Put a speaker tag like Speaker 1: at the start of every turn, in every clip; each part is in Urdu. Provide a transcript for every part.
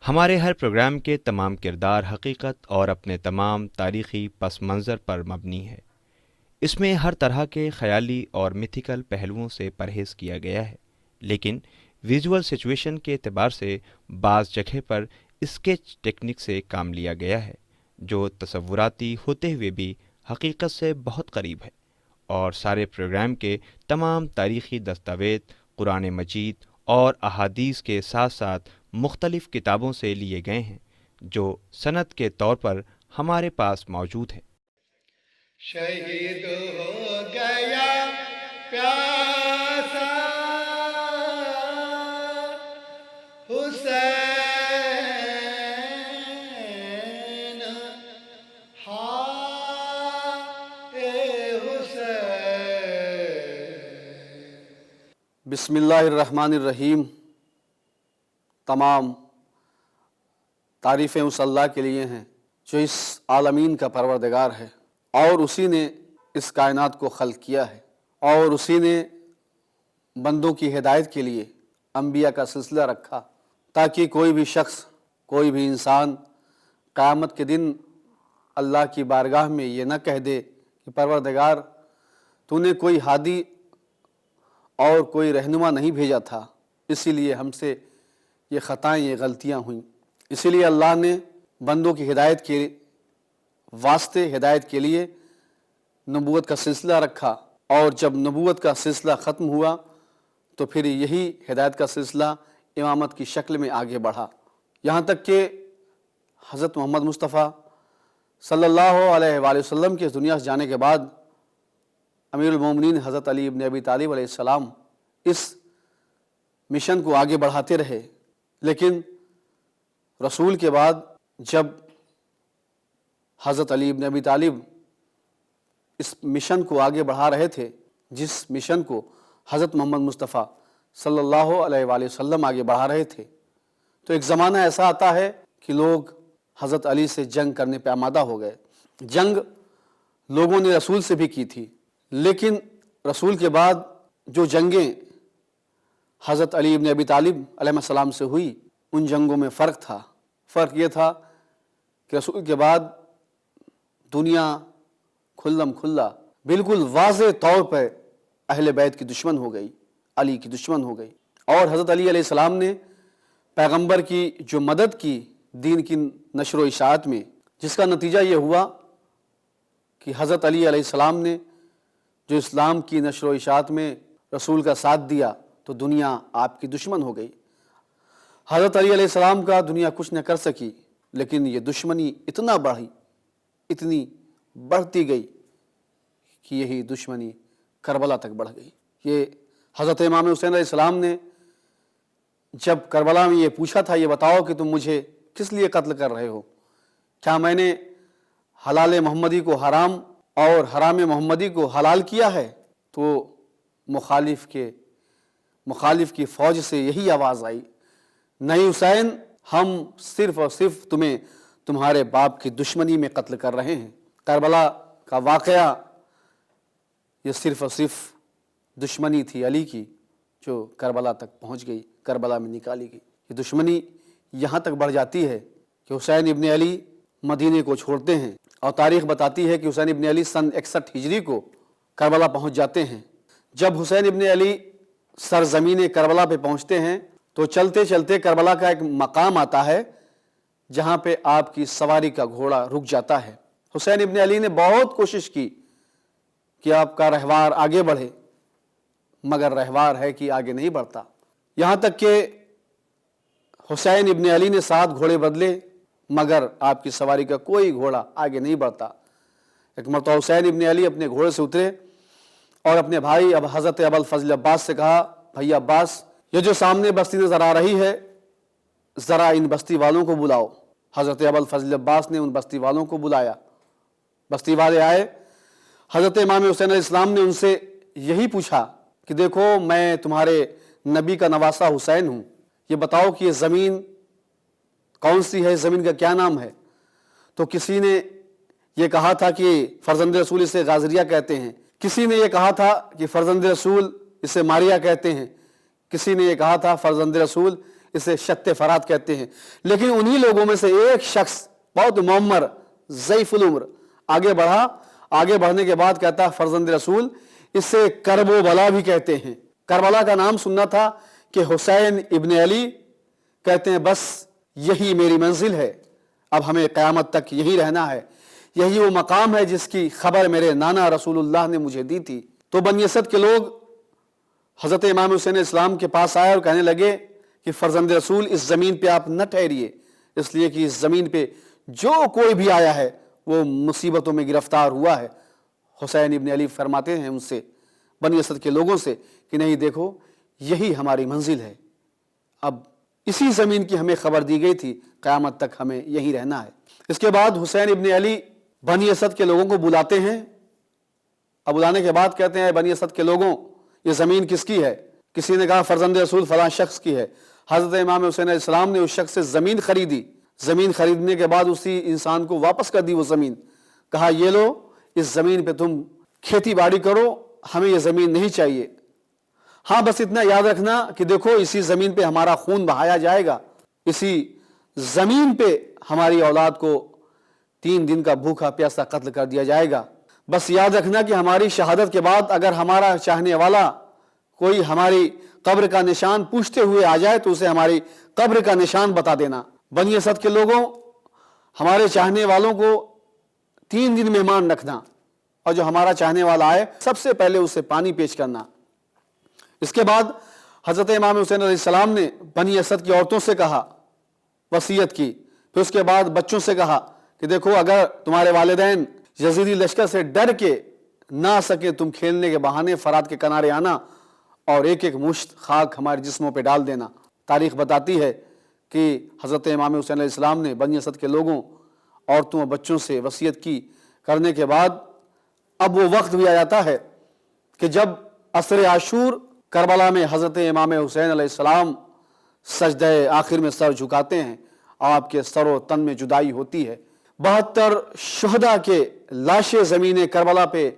Speaker 1: ہمارے ہر پروگرام کے تمام کردار حقیقت اور اپنے تمام تاریخی پس منظر پر مبنی ہے۔ اس میں ہر طرح کے خیالی اور میتھیکل پہلوؤں سے پرہیز کیا گیا ہے، لیکن ویژول سچویشن کے اعتبار سے بعض جگہ پر اسکیچ ٹیکنک سے کام لیا گیا ہے، جو تصوراتی ہوتے ہوئے بھی حقیقت سے بہت قریب ہے۔ اور سارے پروگرام کے تمام تاریخی دستاویز قرآن مجید اور احادیث کے ساتھ ساتھ مختلف کتابوں سے لیے گئے ہیں، جو سند کے طور پر ہمارے پاس موجود ہے۔
Speaker 2: شہید ہو گیا پیاسا حسین، بسم اللہ الرحمن الرحیم۔ تمام تعریفیں اس اللہ کے لیے ہیں جو اس عالمین کا پروردگار ہے، اور اسی نے اس کائنات کو خلق کیا ہے، اور اسی نے بندوں کی ہدایت کے لیے انبیاء کا سلسلہ رکھا، تاکہ کوئی بھی شخص، کوئی بھی انسان قیامت کے دن اللہ کی بارگاہ میں یہ نہ کہہ دے کہ پروردگار تو نے کوئی ہادی اور کوئی رہنما نہیں بھیجا تھا، اسی لیے ہم سے یہ خطائیں، یہ غلطیاں ہوئیں۔ اسی لیے اللہ نے بندوں کی ہدایت کے واسطے، ہدایت کے لیے نبوت کا سلسلہ رکھا، اور جب نبوت کا سلسلہ ختم ہوا تو پھر یہی ہدایت کا سلسلہ امامت کی شکل میں آگے بڑھا، یہاں تک کہ حضرت محمد مصطفیٰ صلی اللہ علیہ وآلہ وسلم کے دنیا سے جانے کے بعد امیر المومنین حضرت علی ابن ابی طالب علیہ السلام اس مشن کو آگے بڑھاتے رہے۔ لیکن رسول کے بعد جب حضرت علی ابن ابی طالب اس مشن کو آگے بڑھا رہے تھے، جس مشن کو حضرت محمد مصطفیٰ صلی اللہ علیہ وآلہ وسلم آگے بڑھا رہے تھے، تو ایک زمانہ ایسا آتا ہے کہ لوگ حضرت علی سے جنگ کرنے پہ آمادہ ہو گئے۔ جنگ لوگوں نے رسول سے بھی کی تھی، لیکن رسول کے بعد جو جنگیں حضرت علی ابن ابی طالب علیہ السلام سے ہوئی، ان جنگوں میں فرق تھا۔ فرق یہ تھا کہ رسول کے بعد دنیا کھلم کھلا، بالکل واضح طور پہ اہل بیت کی دشمن ہو گئی، علی کی دشمن ہو گئی، اور حضرت علی علیہ السلام نے پیغمبر کی جو مدد کی دین کی نشر و اشاعت میں، جس کا نتیجہ یہ ہوا کہ حضرت علی علیہ السلام نے جو اسلام کی نشر و اشاعت میں رسول کا ساتھ دیا، تو دنیا آپ کی دشمن ہو گئی۔ حضرت علی علیہ السلام کا دنیا کچھ نہ کر سکی، لیکن یہ دشمنی اتنا بڑھی، اتنی بڑھتی گئی کہ یہی دشمنی کربلا تک بڑھ گئی۔ یہ حضرت امام حسین علیہ السلام نے جب کربلا میں یہ پوچھا تھا، یہ بتاؤ کہ تم مجھے کس لیے قتل کر رہے ہو؟ کیا میں نے حلال محمدی کو حرام اور حرام محمدی کو حلال کیا ہے؟ تو مخالف کی فوج سے یہی آواز آئی، نہیں حسین، ہم صرف اور صرف تمہیں تمہارے باپ کی دشمنی میں قتل کر رہے ہیں۔ کربلا کا واقعہ یہ صرف اور صرف دشمنی تھی علی کی، جو کربلا تک پہنچ گئی، کربلا میں نکالی گئی۔ یہ دشمنی یہاں تک بڑھ جاتی ہے کہ حسین ابن علی مدینے کو چھوڑتے ہیں، اور تاریخ بتاتی ہے کہ حسین ابن علی سن 61 ہجری کو کربلا پہنچ جاتے ہیں۔ جب حسین ابن علی سرزمین کربلا پہ پہنچتے ہیں تو چلتے چلتے کربلا کا ایک مقام آتا ہے جہاں پہ آپ کی سواری کا گھوڑا رک جاتا ہے۔ حسین ابن علی نے بہت کوشش کی کہ آپ کا رہوار آگے بڑھے، مگر رہوار ہے کہ آگے نہیں بڑھتا، یہاں تک کہ حسین ابن علی نے 7 گھوڑے بدلے، مگر آپ کی سواری کا کوئی گھوڑا آگے نہیں بڑھتا۔ ایک مرتبہ حسین ابن علی اپنے گھوڑے سے اترے اور اپنے بھائی اب حضرت ابوالفضل عباس سے کہا، بھائی عباس، یہ جو سامنے بستی نظر آ رہی ہے، ذرا ان بستی والوں کو بلاؤ۔ حضرت ابوالفضل عباس نے ان بستی والوں کو بلایا، بستی والے آئے۔ حضرت امام حسین علیہ السلام نے ان سے یہی پوچھا کہ دیکھو، میں تمہارے نبی کا نواسہ حسین ہوں، یہ بتاؤ کہ یہ زمین کون سی ہے، زمین کا کیا نام ہے؟ تو کسی نے یہ کہا تھا کہ فرزند رسول اسے غازریہ کہتے ہیں، کسی نے یہ کہا تھا کہ فرزند رسول اسے ماریا کہتے ہیں، کسی نے یہ کہا تھا فرزند رسول اسے شت فرات کہتے ہیں۔ لیکن انہی لوگوں میں سے ایک شخص بہت معمر ضعیف العمر آگے بڑھا، آگے بڑھنے کے بعد کہتا فرزند رسول، اسے کرب و بلا بھی کہتے ہیں۔ کربلا کا نام سننا تھا کہ حسین ابن علی کہتے ہیں بس یہی میری منزل ہے، اب ہمیں قیامت تک یہی رہنا ہے، یہی وہ مقام ہے جس کی خبر میرے نانا رسول اللہ نے مجھے دی تھی۔ تو بنی اسد کے لوگ حضرت امام حسین اسلام کے پاس آئے اور کہنے لگے کہ فرزند رسول اس زمین پہ آپ نہ ٹھہریے، اس لیے کہ اس زمین پہ جو کوئی بھی آیا ہے وہ مصیبتوں میں گرفتار ہوا ہے۔ حسین ابن علی فرماتے ہیں ان سے، بنی اسد کے لوگوں سے، کہ نہیں دیکھو یہی ہماری منزل ہے، اب اسی زمین کی ہمیں خبر دی گئی تھی، قیامت تک ہمیں یہی رہنا ہے۔ اس کے بعد حسین ابن علی بنی اسد کے لوگوں کو بلاتے ہیں، اب بلانے کے بعد کہتے ہیں بنی اسد کے لوگوں یہ زمین کس کی ہے؟ کسی نے کہا فرزند رسول فلاں شخص کی ہے۔ حضرت امام حسین علیہ السلام نے اس شخص سے زمین خریدی، زمین خریدنے کے بعد اسی انسان کو واپس کر دی وہ زمین، کہا یہ لو اس زمین پہ تم کھیتی باڑی کرو، ہمیں یہ زمین نہیں چاہیے، ہاں بس اتنا یاد رکھنا کہ دیکھو اسی زمین پہ ہمارا خون بہایا جائے گا، اسی زمین پہ ہماری اولاد کو 3 دن کا بھوکا پیاسا قتل کر دیا جائے گا، بس یاد رکھنا کہ ہماری شہادت کے بعد اگر ہمارا چاہنے والا کوئی ہماری قبر کا نشان پوچھتے ہوئے آ جائے تو اسے ہماری قبر کا نشان بتا دینا۔ بنی اسد کے لوگوں ہمارے چاہنے والوں کو 3 دن مہمان رکھنا، اور جو ہمارا چاہنے والا آئے سب سے پہلے اسے پانی پیش کرنا۔ اس کے بعد حضرت امام حسین علیہ السلام نے بنی اسد کی عورتوں سے کہا، وصیت کی، پھر اس کے بعد بچوں سے کہا کہ دیکھو اگر تمہارے والدین یزیدی لشکر سے ڈر کے نہ آ سکے تم کھیلنے کے بہانے فرات کے کنارے آنا اور ایک ایک مشت خاک ہمارے جسموں پہ ڈال دینا۔ تاریخ بتاتی ہے کہ حضرت امام حسین علیہ السلام نے بنی اسد کے لوگوں، عورتوں اور بچوں سے وصیت کی، کرنے کے بعد اب وہ وقت بھی آ جاتا ہے کہ جب عصر عاشور کربلا میں حضرت امام حسین علیہ السلام سجدہ آخر میں سر جھکاتے ہیں، آپ کے سر و تن میں جدائی ہوتی ہے۔ 72 شہداء کے لاشیں زمین کربلا پہ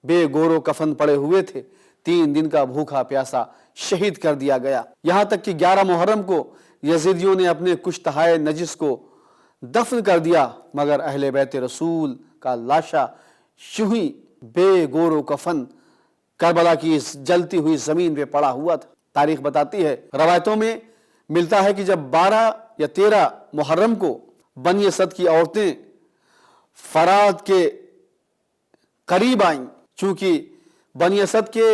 Speaker 2: بے گور و کفن پڑے ہوئے تھے، 3 دن کا بھوکا پیاسا شہید کر دیا گیا، یہاں تک کہ 11 محرم کو یزیدیوں نے اپنے کشتہائے نجس کو دفن کر دیا، مگر اہل بیت رسول کا لاشا یوں ہی بے گور و کفن کربلا کی اس جلتی ہوئی زمین پہ پڑا ہوا تھا۔ تاریخ بتاتی ہے، روایتوں میں ملتا ہے کہ جب 12 یا 13 محرم کو بنی اسد کی عورتیں فرات کے قریب آئیں، چونکہ بنی اسد کے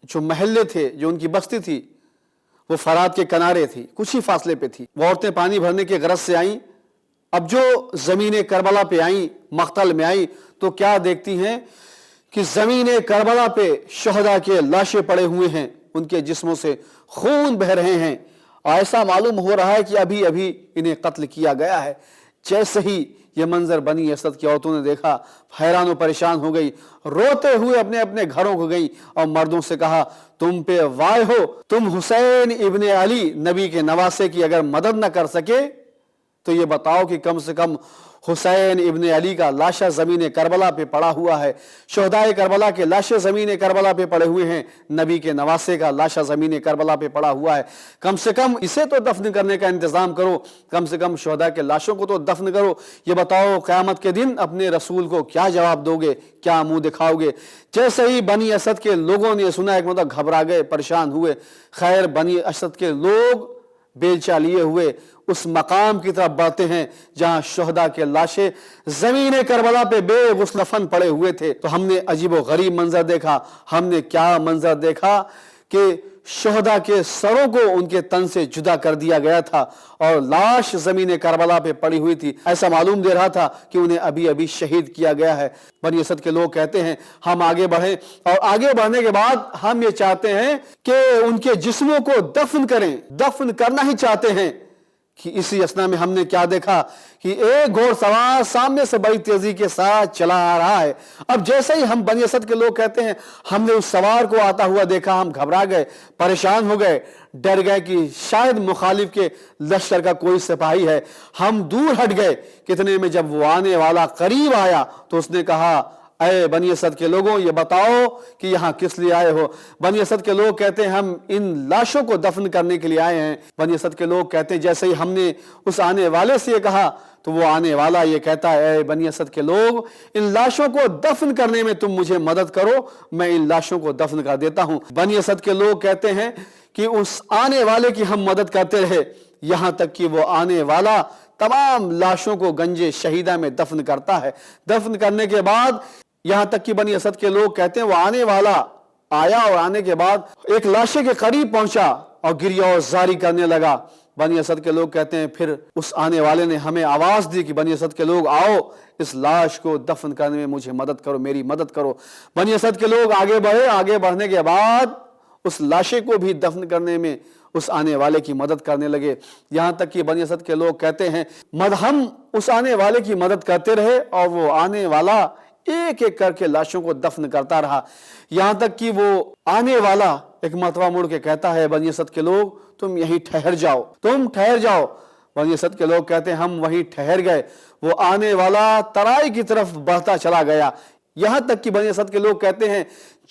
Speaker 2: جو محلے تھے، جو ان کی بستی تھی، وہ فرات کے کنارے تھی، کچھ ہی فاصلے پہ تھی، وہ عورتیں پانی بھرنے کے غرض سے آئیں۔ اب جو زمین کربلا پہ آئیں، مقتل میں آئیں، تو کیا دیکھتی ہیں کہ زمین کربلا پہ شہداء کے لاشیں پڑے ہوئے ہیں، ان کے جسموں سے خون بہہ رہے ہیں، اور ایسا معلوم ہو رہا ہے کہ ابھی ابھی انہیں قتل کیا گیا ہے۔ جیسے ہی یہ منظر بنی اسد کی عورتوں نے دیکھا، حیران و پریشان ہو گئی، روتے ہوئے اپنے اپنے گھروں کو گئی اور مردوں سے کہا تم پہ وائے ہو، تم حسین ابن علی نبی کے نواسے کی اگر مدد نہ کر سکے تو یہ بتاؤ کہ کم سے کم حسین ابن علی کا لاشا زمین کربلا پہ پڑا ہوا ہے، شہدائے کربلا کے لاشیں زمین کربلا پہ پڑے ہوئے ہیں، نبی کے نواسے کا لاشا زمین کربلا پہ پڑا ہوا ہے، کم سے کم اسے تو دفن کرنے کا انتظام کرو، کم سے کم شہداء کے لاشوں کو تو دفن کرو۔ یہ بتاؤ قیامت کے دن اپنے رسول کو کیا جواب دو گے، کیا منہ دکھاؤ گے؟ جیسے ہی بنی اسد کے لوگوں نے سنا، ایک مدت گھبرا گئے، پریشان ہوئے۔ خیر بنی اسد کے لوگ بیلچہ لیے ہوئے اس مقام کی طرف بڑھتے ہیں جہاں شہداء کے لاشیں زمین کربلا پہ بے غسل دفن پڑے ہوئے تھے۔ تو ہم نے عجیب و غریب منظر دیکھا، ہم نے کیا منظر دیکھا کہ شہداء کے سروں کو ان کے تن سے جدا کر دیا گیا تھا اور لاش زمین کربلا پہ پڑی ہوئی تھی، ایسا معلوم دے رہا تھا کہ انہیں ابھی ابھی شہید کیا گیا ہے۔ بنی اسد کے لوگ کہتے ہیں ہم آگے بڑھیں، اور آگے بڑھنے کے بعد ہم یہ چاہتے ہیں کہ ان کے جسموں کو دفن کریں، دفن کرنا ہی چاہتے ہیں کہ اسی اسنا میں ہم نے کیا دیکھا کہ ایک گھوڑ سوار سامنے سے بڑی تیزی کے ساتھ چلا آ رہا ہے۔ اب جیسے ہی ہم بنی اسد کے لوگ کہتے ہیں ہم نے اس سوار کو آتا ہوا دیکھا، ہم گھبرا گئے، پریشان ہو گئے، ڈر گئے کہ شاید مخالف کے لشکر کا کوئی سپاہی ہے، ہم دور ہٹ گئے۔ کتنے میں جب وہ آنے والا قریب آیا تو اس نے کہا اے بنی اسد کے لوگوں یہ بتاؤ کہ یہاں کس لیے آئے ہو؟ بنی اسد کے لوگ کہتے ہیں ہم ان لاشوں کو دفن کرنے کے لیے آئے ہیں۔ بنی اسد کے لوگ کہتے ہیں جیسے ہی ہم نے اس آنے والے سے یہ کہا تو وہ آنے والا یہ کہتا ہے اے بنی اسد کے لوگ ان لاشوں کو دفن کرنے میں تم مجھے مدد کرو، میں ان لاشوں کو دفن کر دیتا ہوں۔ بنی اسد کے لوگ کہتے ہیں کہ اس آنے والے کی ہم مدد کرتے رہے یہاں تک کہ وہ آنے والا تمام لاشوں کو گنج شہیدہ میں دفن کرتا ہے۔ دفن کرنے کے بعد یہاں تک کہ بنی اسد کے لوگ کہتے ہیں وہ آنے والا آیا اور آنے کے بعد ایک لاشے کے قریب پہنچا اور گریہ اور زاری کرنے لگا۔ بنی اسد کے لوگ کہتے ہیں پھر اس آنے والے نے ہمیں آواز دی کہ بنی اسد کے لوگ آؤ اس لاش کو دفن کرنے میں مجھے مدد کرو، میری مدد کرو۔ بنی اسد کے لوگ آگے بڑھے، آگے بڑھنے کے بعد اس لاشے کو بھی دفن کرنے میں اس آنے والے کی مدد کرنے لگے، یہاں تک کہ بنی اسد کے لوگ کہتے ہیں ہم اس آنے والے کی مدد کرتے رہے اور وہ آنے والا ایک ایک کر کے لاشوں کو دفن کرتا رہا، یہاں تک کہ وہ آنے والا ایک مرتبہ مڑ کے کہتا ہے بنی اسد کے لوگ تم یہیں ٹھہر جاؤ، تم ٹھہر جاؤ۔ بنی اسد کے لوگ کہتے ہیں ہم وہیں ٹھہر گئے۔ وہ آنے والا ترائی کی طرف بڑھتا چلا گیا، یہاں تک کہ بنی اسد کے لوگ کہتے ہیں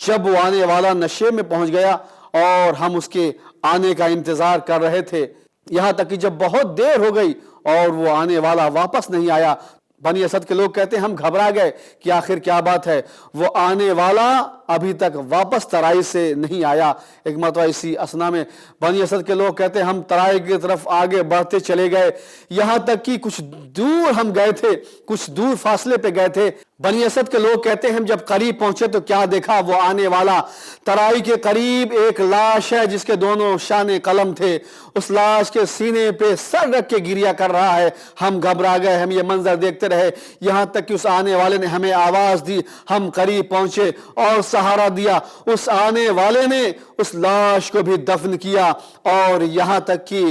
Speaker 2: جب وہ آنے والا نشے میں پہنچ گیا اور ہم اس کے آنے کا انتظار کر رہے تھے، یہاں تک کہ جب بہت دیر ہو گئی اور وہ آنے والا واپس نہیں آیا، بنی اسد کے لوگ کہتے ہیں ہم گھبرا گئے کہ آخر کیا بات ہے، وہ آنے والا ابھی تک واپس ترائی سے نہیں آیا۔ ایک مرتبہ اسی اثنا میں بنی اسد کے لوگ کہتے ہیں ہم ترائی کی طرف آگے بڑھتے چلے گئے، یہاں تک کہ کچھ دور ہم گئے تھے، کچھ دور فاصلے پہ گئے تھے۔ بنی اسد کے لوگ کہتے ہیں ہم جب قریب پہنچے تو کیا دیکھا، وہ آنے والا ترائی کے قریب ایک لاش ہے جس کے دونوں شانے قلم تھے، اس لاش کے سینے پہ سر رکھ کے گریہ کر رہا ہے۔ ہم گھبرا گئے، ہم یہ منظر دیکھتے رہے، یہاں تک کہ اس آنے والے نے ہمیں آواز دی، ہم قریب پہنچے اور سہارا دیا، اس آنے والے نے اس لاش کو بھی دفن کیا، اور یہاں تک کہ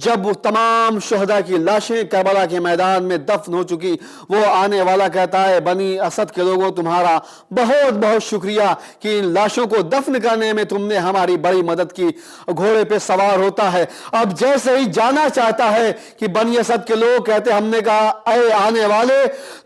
Speaker 2: جب وہ تمام شہداء کی لاشیں کربلا کے میدان میں دفن ہو چکی، وہ آنے والا کہتا ہے بنی اسد کے لوگوں تمہارا بہت بہت شکریہ کہ ان لاشوں کو دفن کرنے میں تم نے ہماری بڑی مدد کی۔ گھوڑے پہ سوار ہوتا ہے، اب جیسے ہی جانا چاہتا ہے کہ بنی اسد کے لوگ کہتے ہم نے کہا اے آنے والے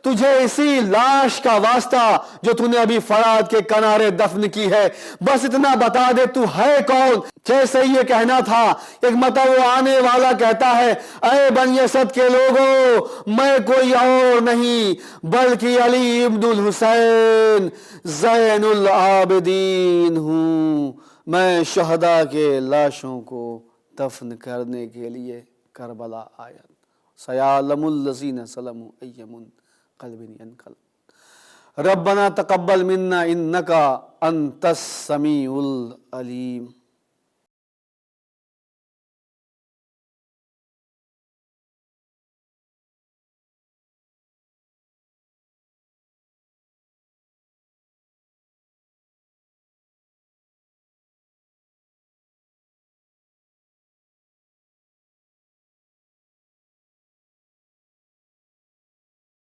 Speaker 2: تجھے اسی لاش کا واسطہ جو تو نے ابھی فرات کے کنارے دفن کی ہے، بس اتنا بتا دے تو ہے کون۔ جیسے یہ کہنا تھا ایک مرتبہ وہ آنے والا کہتا ہے اے بنی اسد کے لوگوں میں کوئی اور نہیں بلکہ علی ابن الحسین زین العابدین ہوں، میں شہداء کے لاشوں کو دفن کرنے کے لیے کربلا آیا۔ سیعلم الذین ظلموا ای منقلب ینقلبون ربنا تقبل منا انک انت السمیع العلیم۔